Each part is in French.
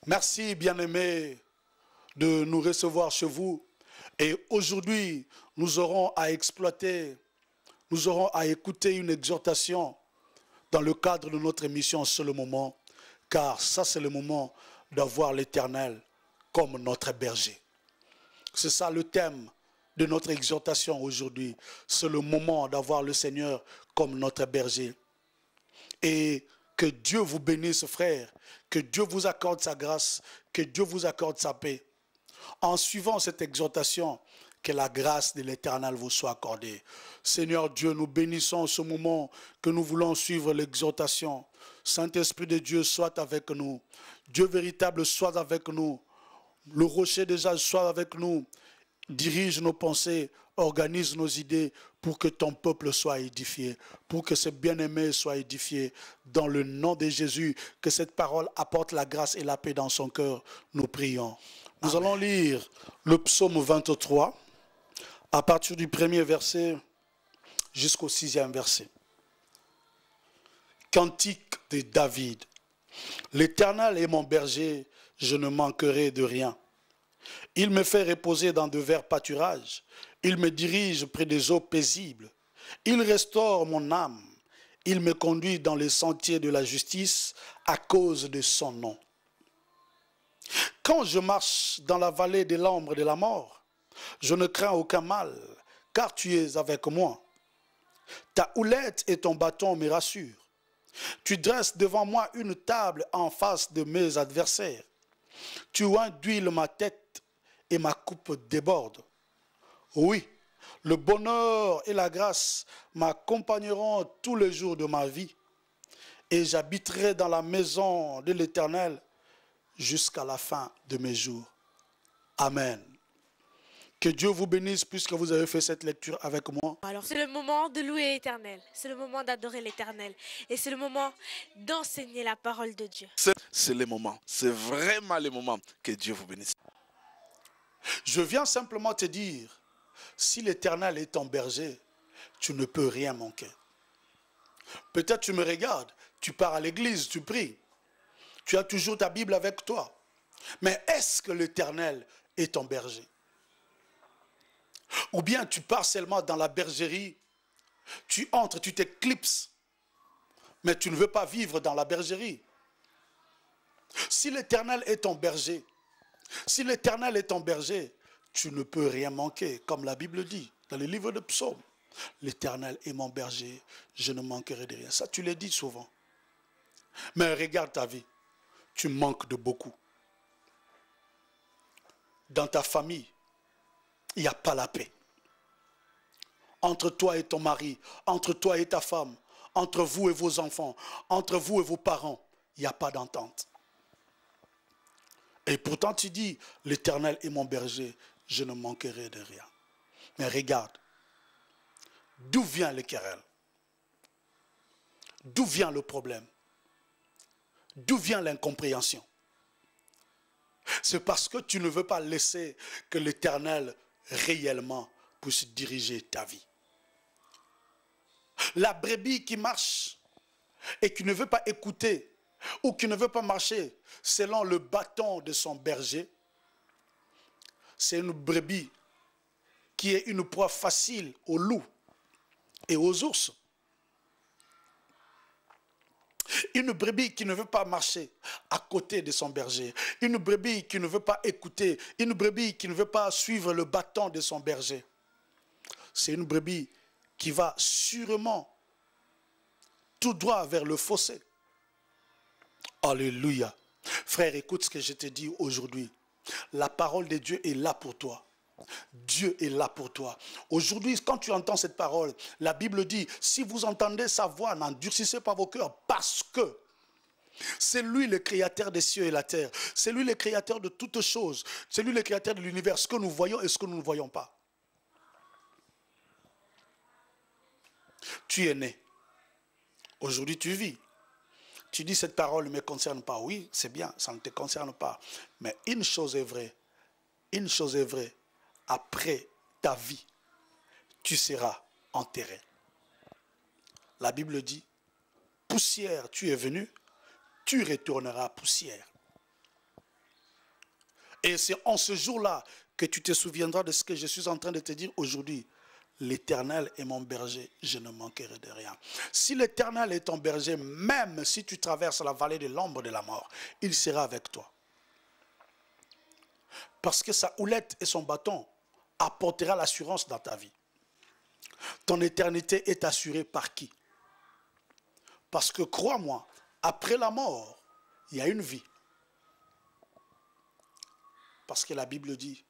Merci, bien-aimés, de nous recevoir chez vous. Et aujourd'hui, nous aurons à exploiter, nous aurons à écouter une exhortation dans le cadre de notre émission C'est le moment, car ça c'est le moment d'avoir l'Éternel comme notre berger. C'est ça le thème de notre exhortation aujourd'hui. C'est le moment d'avoir le Seigneur comme notre berger. Et que Dieu vous bénisse, frères, que Dieu vous accorde sa grâce, que Dieu vous accorde sa paix. En suivant cette exhortation, que la grâce de l'Éternel vous soit accordée. Seigneur Dieu, nous bénissons ce moment que nous voulons suivre l'exhortation. Saint-Esprit de Dieu, soit avec nous. Dieu véritable, soit avec nous. Le rocher déjà, soit avec nous. Dirige nos pensées, organise nos idées pour que ton peuple soit édifié, pour que ce bien-aimé soit édifié. Dans le nom de Jésus, que cette parole apporte la grâce et la paix dans son cœur. Nous prions. Nous allons lire le psaume 23, à partir du premier verset jusqu'au 6e verset. Cantique de David. L'Éternel est mon berger, je ne manquerai de rien. Il me fait reposer dans de verts pâturages. Il me dirige près des eaux paisibles. Il restaure mon âme. Il me conduit dans les sentiers de la justice à cause de son nom. Quand je marche dans la vallée de l'ombre de la mort, je ne crains aucun mal, car tu es avec moi. Ta houlette et ton bâton me rassurent. Tu dresses devant moi une table en face de mes adversaires. Tu oins d'huile ma tête et ma coupe déborde. Oui, le bonheur et la grâce m'accompagneront tous les jours de ma vie, et j'habiterai dans la maison de l'Éternel jusqu'à la fin de mes jours. Amen. Que Dieu vous bénisse puisque vous avez fait cette lecture avec moi. Alors c'est le moment de louer l'Éternel, c'est le moment d'adorer l'Éternel et c'est le moment d'enseigner la parole de Dieu. C'est le moment, c'est vraiment le moment. Que Dieu vous bénisse. Je viens simplement te dire, si l'Éternel est ton berger, tu ne peux rien manquer. Peut-être tu me regardes, tu pars à l'église, tu pries, tu as toujours ta Bible avec toi. Mais est-ce que l'Éternel est ton berger? Ou bien tu pars seulement dans la bergerie, tu entres, tu t'éclipses, mais tu ne veux pas vivre dans la bergerie. Si l'Éternel est ton berger, si l'Éternel est ton berger, tu ne peux rien manquer, comme la Bible dit dans le livre de Psaumes. L'Éternel est mon berger, je ne manquerai de rien. Ça, tu l'as dit souvent. Mais regarde ta vie, tu manques de beaucoup. Dans ta famille, il n'y a pas la paix. Entre toi et ton mari, entre toi et ta femme, entre vous et vos enfants, entre vous et vos parents, il n'y a pas d'entente. Et pourtant tu dis, l'Éternel est mon berger, je ne manquerai de rien. Mais regarde, d'où vient le querelle? D'où vient le problème? D'où vient l'incompréhension? C'est parce que tu ne veux pas laisser que l'Éternel réellement puisse diriger ta vie. La brebis qui marche et qui ne veut pas écouter ou qui ne veut pas marcher selon le bâton de son berger, c'est une brebis qui est une proie facile aux loups et aux ours. Une brebis qui ne veut pas marcher à côté de son berger. Une brebis qui ne veut pas écouter. Une brebis qui ne veut pas suivre le bâton de son berger. C'est une brebis qui va sûrement tout droit vers le fossé. Alléluia. Frère, écoute ce que je te dis aujourd'hui. La parole de Dieu est là pour toi. Dieu est là pour toi. Aujourd'hui, quand tu entends cette parole, la Bible dit, si vous entendez sa voix, n'endurcissez pas vos cœurs, parce que c'est lui le créateur des cieux et la terre. C'est lui le créateur de toutes choses. C'est lui le créateur de l'univers, ce que nous voyons et ce que nous ne voyons pas. Tu es né. Aujourd'hui, tu vis. Tu dis, cette parole ne me concerne pas. Oui, c'est bien, ça ne te concerne pas. Mais une chose est vraie. Une chose est vraie. Après ta vie, tu seras enterré. La Bible dit, poussière, tu es venu, tu retourneras poussière. Et c'est en ce jour-là que tu te souviendras de ce que je suis en train de te dire aujourd'hui. L'Éternel est mon berger, je ne manquerai de rien. Si l'Éternel est ton berger, même si tu traverses la vallée de l'ombre de la mort, il sera avec toi. Parce que sa houlette et son bâton apportera l'assurance dans ta vie. Ton éternité est assurée par qui? Parce que crois-moi, après la mort, il y a une vie. Parce que la Bible dit,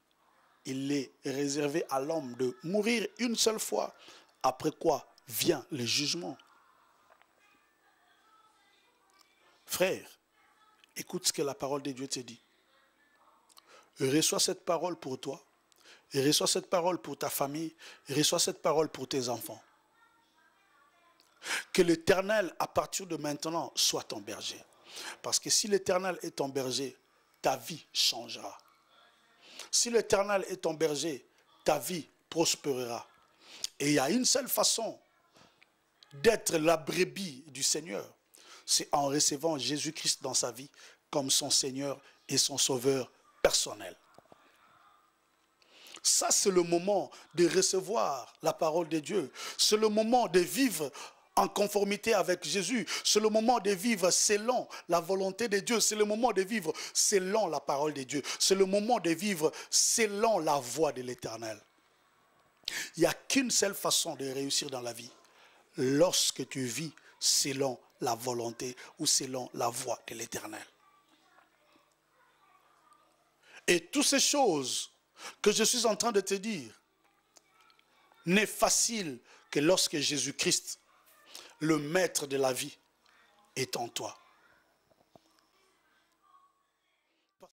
il est réservé à l'homme de mourir une seule fois, après quoi vient le jugement. Frère, écoute ce que la parole de Dieu te dit. Reçois cette parole pour toi, et reçois cette parole pour ta famille, et reçois cette parole pour tes enfants. Que l'Éternel, à partir de maintenant, soit ton berger. Parce que si l'Éternel est ton berger, ta vie changera. Si l'Éternel est ton berger, ta vie prospérera. Et il y a une seule façon d'être la brebis du Seigneur, c'est en recevant Jésus-Christ dans sa vie comme son Seigneur et son Sauveur personnel. Ça, c'est le moment de recevoir la parole de Dieu. C'est le moment de vivre en conformité avec Jésus. C'est le moment de vivre selon la volonté de Dieu. C'est le moment de vivre selon la parole de Dieu. C'est le moment de vivre selon la voie de l'Éternel. Il n'y a qu'une seule façon de réussir dans la vie. Lorsque tu vis selon la volonté ou selon la voie de l'Éternel. Et toutes ces choses que je suis en train de te dire n'est facile que lorsque Jésus-Christ, le maître de la vie, est en toi.